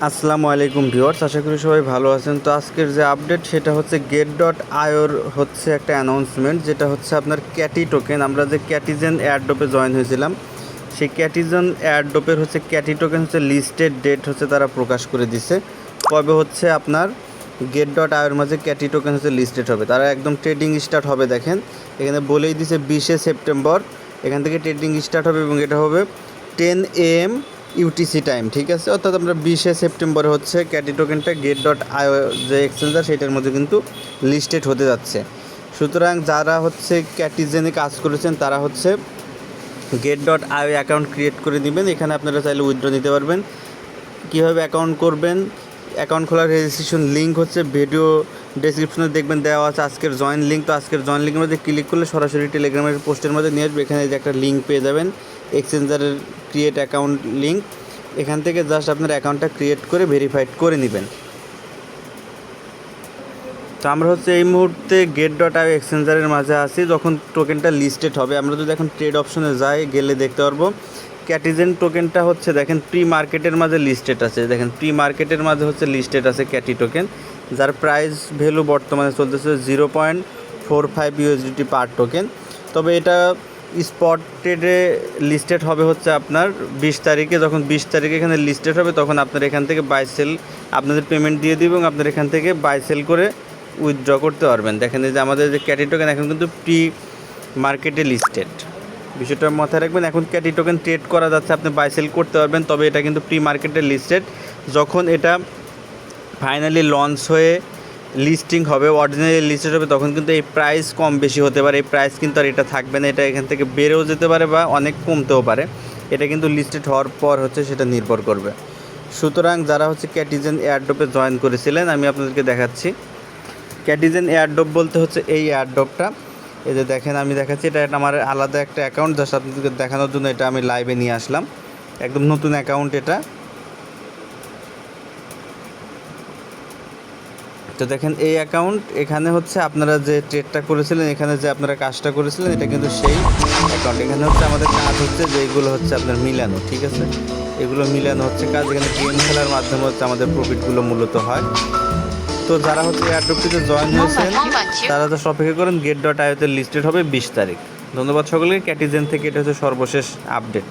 আসসালামু আলাইকুম ভিউয়ার্স, আশা করি সবাই ভালো আছেন। তো আজকের যে আপডেট সেটা হচ্ছে get.ioর হচ্ছে একটা অ্যানাউন্সমেন্ট, যেটা হচ্ছে আপনার ক্যাটি টোকেন। আমরা যে ক্যাটিজেন এয়ারড্রপে জয়েন হয়েছিলাম, সেই ক্যাটিজেন এয়ারড্রপের হচ্ছে ক্যাটি টোকেন হচ্ছে লিস্টেড ডেট হচ্ছে তারা প্রকাশ করে দিছে কবে হচ্ছে আপনার get.ioর মাঝে ক্যাটি টোকেন হচ্ছে লিস্টেড হবে। তারা একদম ট্রেডিং স্টার্ট হবে, দেখেন এখানে বলেই দিছে 20শে সেপ্টেম্বর এখান থেকে ট্রেডিং স্টার্ট হবে এবং এটা হবে 10 AM ইউটিসি টাইম, ঠিক আছে। অর্থাৎ আমরা 20শে সেপ্টেম্বরে হচ্ছে ক্যাটি টোকেনটা get.io যে এক্সচেঞ্জার সেটার মধ্যে কিন্তু লিস্টেড হতে যাচ্ছে। সুতরাং যারা হচ্ছে ক্যাটিজেনে কাজ করেছেন তারা হচ্ছে get.io অ্যাকাউন্ট ক্রিয়েট করে দিবেন। এখানে আপনারা চাইলে উইথড্র নিতে পারবেন। কীভাবে অ্যাকাউন্ট করবেন, অ্যাকাউন্ট খোলার রেজিস্ট্রেশন লিঙ্ক হচ্ছে ভিডিও ডেসক্রিপশনে দেখবেন দেওয়া আছে আজকের জয়েন লিঙ্ক। তো আজকের জয়েন লিঙ্কের মধ্যে ক্লিক করলে সরাসরি টেলিগ্রামের পোস্টের মধ্যে নিয়ে আসবে। এখানে যে একটা লিঙ্ক পেয়ে যাবেন, এক্সচেঞ্জারের ক্রিয়েট অ্যাকাউন্ট লিঙ্ক। এখান থেকে জাস্ট আপনার অ্যাকাউন্টটা ক্রিয়েট করে ভেরিফাইড করে নেবেন। তো আমরা হচ্ছে এই মুহূর্তে get.io এক্সচেঞ্জারের মাঝে আছি। যখন টোকেনটা লিস্টেড হবে, আমরা যদি এখন ট্রেড অপশনে যাই, গেলে দেখতে পারবো ক্যাটিজেন টোকেনটা হচ্ছে দেখেন প্রি মার্কেটের মাঝে লিস্টেড আছে। দেখেন প্রি মার্কেটের মাঝে হচ্ছে লিস্টেড আছে ক্যাটি টোকেন, যার প্রাইস ভ্যালু বর্তমানে চলতেছে 0.45 USDT পার টোকেন। তবে এটা স্পট ট্রেডে লিস্টেড হবে হচ্ছে আপনার 20 তারিখে। যখন 20 তারিখে এখানে লিস্টেড হবে তখন আপনার এখান থেকে বাই সেল আপনাদের পেমেন্ট দিয়ে দিবে এবং আপনার এখান থেকে বাই সেল করে উইথড্র করতে পারবেন। দেখেন যে আমাদের যে ক্যাটি টোকেন এখন কিন্তু প্রি মার্কেটে লিস্টেড, বিষয়টা মাথায় রাখবেন। এখন ক্যাটি টোকেন ট্রেড করা যাচ্ছে, আপনি বাই সেল করতে পারবেন, তবে এটা কিন্তু প্রি মার্কেটে লিস্টেড। যখন এটা ফাইনালি লঞ্চ হয়ে লিস্টিং হবে, অরিজিনালি লিস্টেড হবে, তখন কিন্তু এই প্রাইস কম বেশি হতে পারে। এই প্রাইস কিন্তু আর এটা থাকবে না, এটা এখান থেকে বেড়েও যেতে পারে বা অনেক কমতেও পারে। এটা কিন্তু লিস্টেড হওয়ার পর হচ্ছে সেটা নির্ভর করবে। সুতরাং যারা হচ্ছে ক্যাটিজেন এয়ারড্রপে জয়েন করেছিলেন, আমি আপনাদেরকে দেখাচ্ছি। ক্যাটিজেন এয়ারড্রপ বলতে হচ্ছে এই এয়ারড্রপটা, এই যে দেখেন আমি দেখাচ্ছি, এটা আমার আলাদা একটা অ্যাকাউন্ট, জাস্ট আপনাদেরকে দেখানোর জন্য এটা আমি লাইভে নিয়ে আসলাম। একদম নতুন অ্যাকাউন্ট এটা। তো দেখেন এই অ্যাকাউন্ট, এখানে হচ্ছে আপনারা যে ট্রেডটা করেছিলেন, এখানে যে আপনারা কাজটা করেছিলেন, এটা কিন্তু সেই অ্যাকাউন্ট। এখানে হচ্ছে আমাদের কাজ হচ্ছে যে এইগুলো হচ্ছে আপনার মিলানো, ঠিক আছে। এগুলো মিলানো হচ্ছে কাজ। এখানে গেম খেলার মাধ্যমে হচ্ছে আমাদের প্রফিটগুলো মূলত হয়। তো যারা হচ্ছে এয়ারড্রপটিতে জয়েন হয়েছেন তারা তো অপেক্ষা করেন, get.ioতে লিস্টেড হবে 20 তারিখ। ধন্যবাদ সকলকে। ক্যাটিজেন থেকে এটা হচ্ছে সর্বশেষ আপডেট।